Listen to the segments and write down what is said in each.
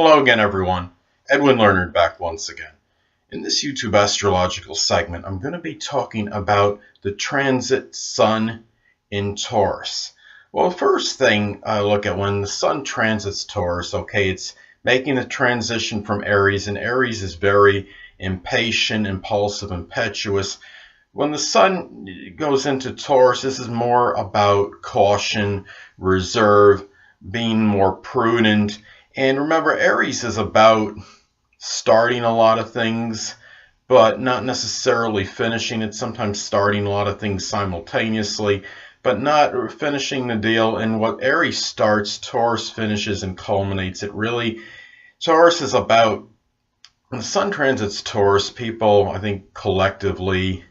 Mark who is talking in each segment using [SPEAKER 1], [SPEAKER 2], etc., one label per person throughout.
[SPEAKER 1] Hello again, everyone. Edwin Learnard back once again. In this YouTube astrological segment, I'm going to be talking about the transit Sun in Taurus. Well, the first thing I look at when the Sun transits Taurus, okay, it's making a transition from Aries, and Aries is very impatient, impulsive, impetuous. When the Sun goes into Taurus, this is more about caution, reserve, being more prudent. And remember, Aries is about starting a lot of things, but not necessarily finishing it. Sometimes starting a lot of things simultaneously, but not finishing the deal. And what Aries starts, Taurus finishes and culminates. It really, Taurus is about, when the Sun transits Taurus, people, I think, collectively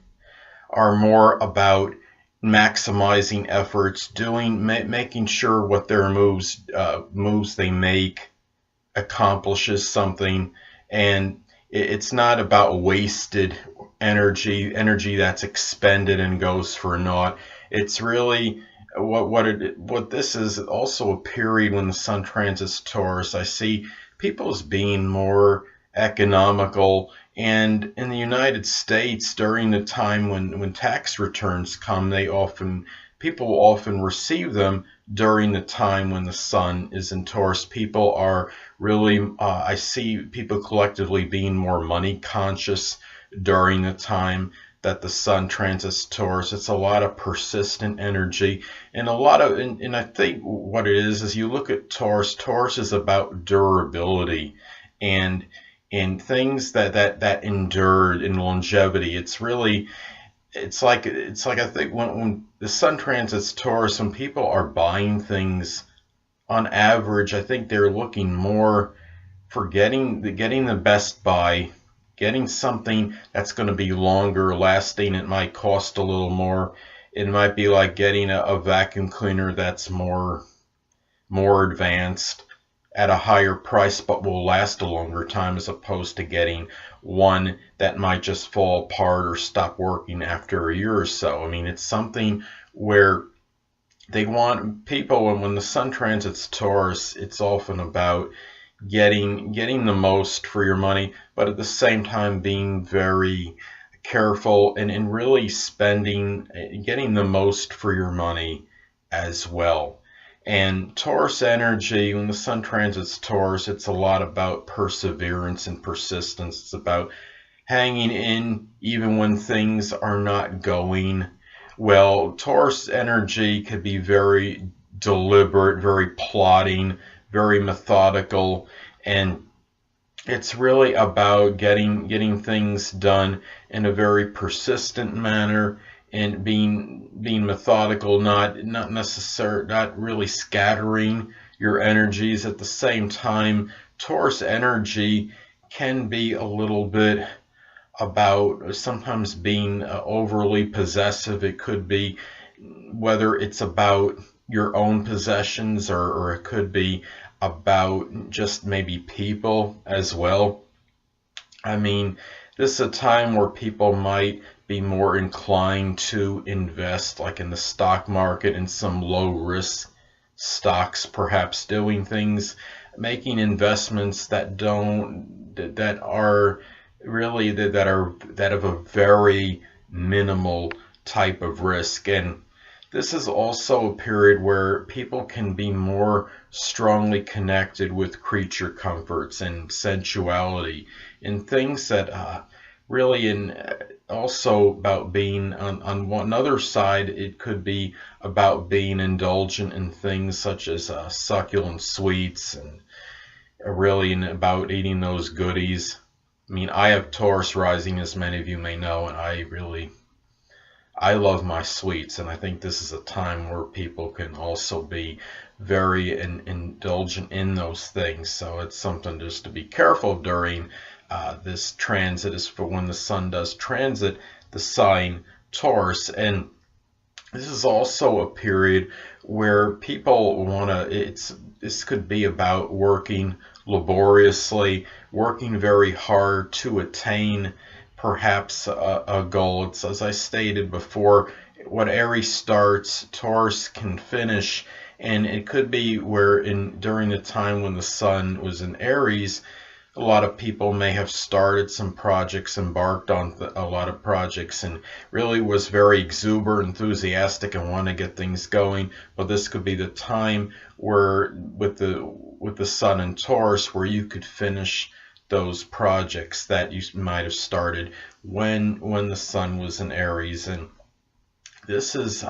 [SPEAKER 1] are more about maximizing efforts, making sure what their moves they make accomplishes something, and it's not about wasted energy that's expended and goes for naught. It's really what this is also a period when the Sun transits Taurus. I see people as being more economical, and in the United States during the time when tax returns come, people often receive them during the time when the Sun is in Taurus. People are really, I see people collectively being more money conscious during the time that the Sun transits Taurus. It's a lot of persistent energy, and and I think what it is you look at Taurus. Taurus is about durability and things that endure in longevity. It's like I think when the Sun transits Taurus, when people are buying things, on average, I think they're looking more for getting the best buy, getting something that's going to be longer lasting. It might cost a little more. It might be like getting a vacuum cleaner that's more advanced at a higher price but will last a longer time, as opposed to getting one that might just fall apart or stop working after a year or so. I mean, it's something where they want people, and when the Sun transits Taurus, it's often about getting the most for your money, but at the same time being very careful and really getting the most for your money as well. And Taurus energy, when the Sun transits Taurus, it's a lot about perseverance and persistence. It's about hanging in even when things are not going well. Taurus energy could be very deliberate, very plotting, very methodical, and it's really about getting things done in a very persistent manner, and being methodical, not really scattering your energies. At the same time, Taurus energy can be a little bit about sometimes being overly possessive. It could be whether it's about your own possessions, or it could be about just maybe people as well. I mean, this is a time where people might be more inclined to invest, like in the stock market, in some low risk stocks, perhaps doing things, making investments that are of a very minimal type of risk. And this is also a period where people can be more strongly connected with creature comforts and sensuality, and things that also about being on one other side. It could be about being indulgent in things such as succulent sweets, and really about eating those goodies. I mean, I have Taurus rising, as many of you may know, and I love my sweets, and I think this is a time where people can also be very indulgent in those things. So it's something just to be careful during this transit, is for when the Sun does transit the sign Taurus. And this is also a period where people this could be about working laboriously, working very hard to attain perhaps a goal. It's, as I stated before, what Aries starts, Taurus can finish, And it could be where during the time when the sun was in Aries, a lot of people may have started some projects, embarked on a lot of projects, and really was very exuberant, enthusiastic, and want to get things going. But this could be the time where, with the sun in Taurus, where you could finish those projects that you might have started when the sun was in Aries. And this is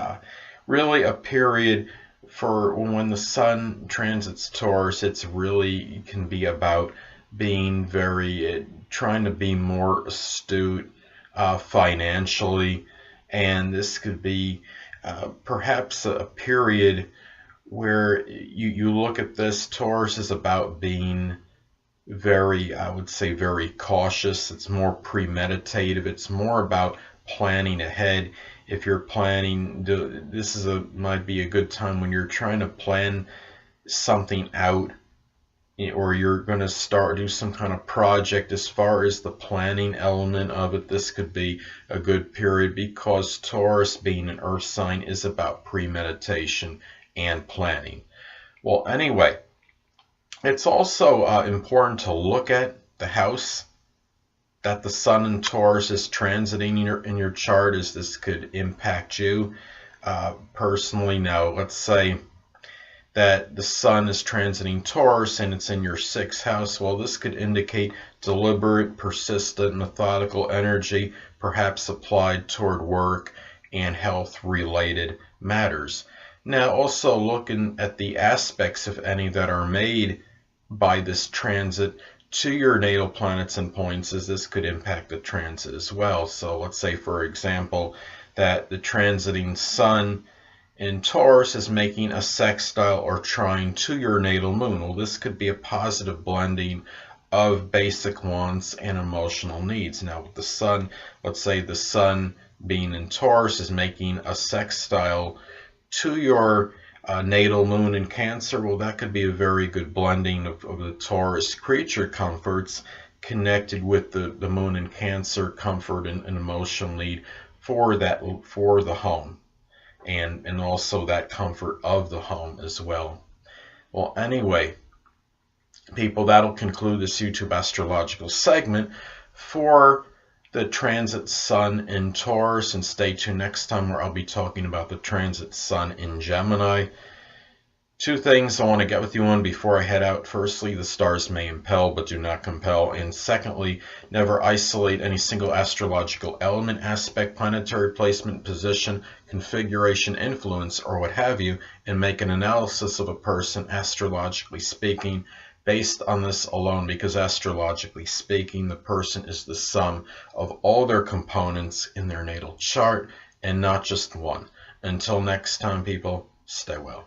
[SPEAKER 1] really a period for when the sun transits Taurus. It's really can be about being trying to be more astute financially, and this could be perhaps a period where you look at this. Taurus is about being very, I would say, very cautious. It's more premeditative. It's more about planning ahead. If you're planning, this might be a good time when you're trying to plan something out, or you're going to do some kind of project. As far as the planning element of it, this could be a good period, because Taurus, being an earth sign, is about premeditation and planning. Well, anyway, it's also important to look at the house that the sun in Taurus is transiting in your chart, as this could impact you personally. Now, let's say that the sun is transiting Taurus and it's in your 6th house. Well, this could indicate deliberate, persistent, methodical energy, perhaps applied toward work and health-related matters. Now, also looking at the aspects, if any, that are made by this transit to your natal planets and points, as this could impact the transit as well. So let's say, for example, that the transiting sun in Taurus is making a sextile or trine to your natal moon. Well, this could be a positive blending of basic wants and emotional needs. Now, with the sun, let's say the sun being in Taurus is making a sextile to your natal moon in Cancer. Well, that could be a very good blending of the Taurus creature comforts connected with the moon in Cancer comfort and emotional need for the home, and also that comfort of the home as well. Well, anyway, people, that'll conclude this YouTube astrological segment for the transit sun in Taurus, and stay tuned next time where I'll be talking about the transit sun in Gemini. 2 things I want to get with you on before I head out. Firstly, the stars may impel but do not compel. And secondly, never isolate any single astrological element, aspect, planetary placement, position, configuration, influence, or what have you, and make an analysis of a person, astrologically speaking, based on this alone, because astrologically speaking, the person is the sum of all their components in their natal chart and not just one. Until next time, people, stay well.